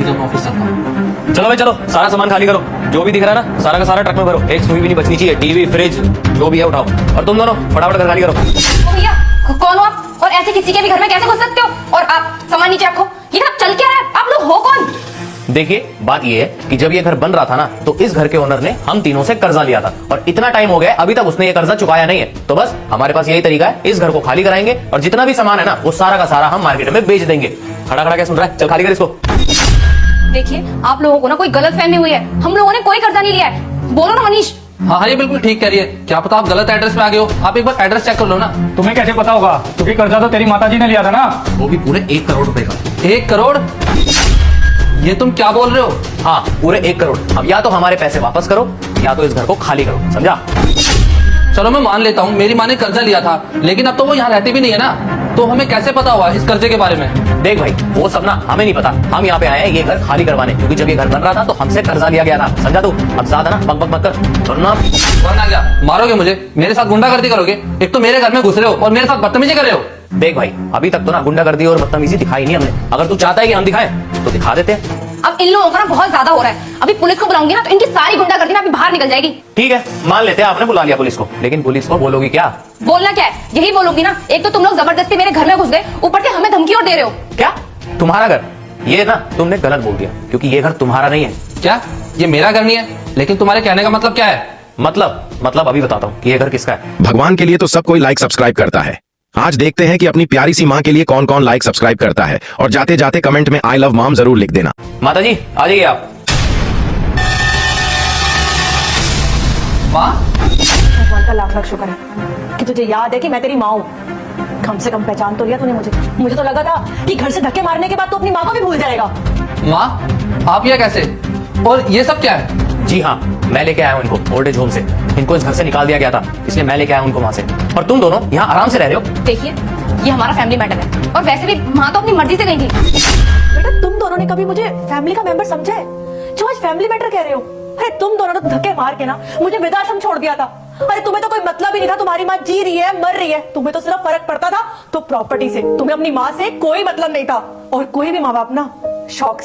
मुझे अपना ऑफिस चलता हूँ। चलो भाई चलो, सारा सामान खाली करो, जो भी दिख रहा है ना सारा का सारा ट्रक में भरो, एक सुई भी नहीं बचनी चाहिए। टीवी फ्रिज जो भी है उठाओ, और तुम दोनों फटाफट घर खाली करो। ओ भैया, कौन हो आप और ऐसे किसी के भी घर में कैसे घुस सकते हो? और आप सामान नीचे रखो। ये सब चल क्या रहा है? आप लोग हो कौन? देखिए बात ये है कि जब ये घर बन रहा था ना, तो इस घर के ओनर ने हम तीनों से कर्जा लिया था, और इतना टाइम हो गया अभी तक उसने ये कर्जा चुकाया नहीं है। तो बस हमारे पास यही तरीका है, इस घर को खाली कराएंगे और जितना भी सामान है ना वो सारा का सारा हम मार्केट में बेच देंगे। खड़ा खड़ा क्या सुन रहा है, चल खाली कर इसको। देखिए, आप लोगों को ना कोई गलत फहमी हुई है। हम लोगों ने कोई कर्जा नहीं लिया है। बोलो ना मनीष। हाँ ये बिल्कुल ठीक कह रही है। क्या पता आप गलत एड्रेस पे आ गए हो। आप एक बार एड्रेस चेक कर लो ना। तुम्हें कैसे पता होगा? क्योंकि कर्जा तो तेरी माताजी ने लिया था ना। वो भी पूरे 1 करोड़ रुपए का। 1 करोड़? ये तुम क्या बोल रहे हो? हाँ पूरे 1 करोड़। अब या तो हमारे पैसे वापस करो या तो इस घर को खाली करो, समझा? चलो मैं मान लेता हूँ मेरी माँ ने कर्जा लिया था, लेकिन अब तो वो यहाँ रहती भी नहीं है ना, तो हमें कैसे पता हुआ इस कर्जे के बारे में? देख भाई, वो सब ना हमें नहीं पता। हम यहाँ पे आए हैं ये घर खाली करवाने, क्योंकि जब ये घर बन रहा था तो हमसे कर्जा लिया गया था, समझा तू? अब ज्यादा ना बक बक मत कर, वरना वरना क्या मारोगे मुझे? मेरे साथ गुंडागर्दी करोगे? एक तो मेरे घर में घुस रहे हो और मेरे साथ बदतमीजी कर रहे हो। देख भाई, अभी तक तो ना गुंडागर्दी और बदतमीजी दिखाई नहीं हमने। अगर तू चाहता है कि हम दिखाएं तो दिखा देते हैं। अब इन लोगों का ना बहुत ज्यादा हो रहा है। अभी पुलिस को बुलाऊंगी ना तो इनकी सारी गुंडागर्दी ना अभी बाहर निकल जाएगी। ठीक है मान लेते हैं आपने बुला लिया पुलिस को, लेकिन पुलिस को बोलोगी क्या? बोलना क्या है, यही बोलूंगी ना। एक तो तुम लोग जबरदस्ती मेरे घर में घुस गए, ऊपर से हमें धमकी और दे रहे हो। क्या तुम्हारा घर? ये ना तुमने गलत बोल दिया, क्योंकि ये घर तुम्हारा नहीं है। क्या ये मेरा घर नहीं है? लेकिन तुम्हारे कहने का मतलब क्या है? मतलब अभी बताता हूँ कि ये घर किसका है। भगवान के लिए तो सब कोई लाइक सब्सक्राइब करता है। आज देखते हैं कि अपनी प्यारी सी माँ के लिए कौन कौन लाइक सब्सक्राइब करता है, और जाते जाते कमेंट में आई लव मॉम जरूर लिख देना। माता जी आ जाइए आप। माँ? भगवान का लाख लाख शुक्र है कि तुझे याद है कि मैं तेरी माँ हूँ। कम से कम पहचान तो लिया तूने मुझे। मुझे तो लगा था कि घर से धक्के मारने के बाद तो अपनी माँ को भी भूल जाएगा। माँ आप ये कैसे? और ये सब क्या है? जी हाँ, मैं लेके आया हूँ इनको ओल्ड एज होम से। इनको इस घर से निकाल दिया गया था, इसलिए मैं लेके आया हूँ उनको वहाँ से। और तुम दोनों यहाँ आराम से रह रहे हो। देखिए, ये हमारा फैमिली मैटर है, और वैसे भी माँ तो अपनी मर्जी से गई थी। बेटा तुम दोनों ने कभी मुझे फैमिली का मेंबर समझा है जो आज फैमिली मैटर कह रहे हो? अरे तुम दोनों ने धक्के मार के ना मुझे वृद्धाश्रम छोड़ दिया था। अरे तुम्हें तो कोई मतलब ही नहीं था, तुम्हारी माँ जी रही है मर रही है, तुम्हें तो सिर्फ फर्क पड़ता था तो प्रॉपर्टी से। तुम्हें अपनी माँ से कोई मतलब नहीं था, और कोई भी माँ बाप ना शौक से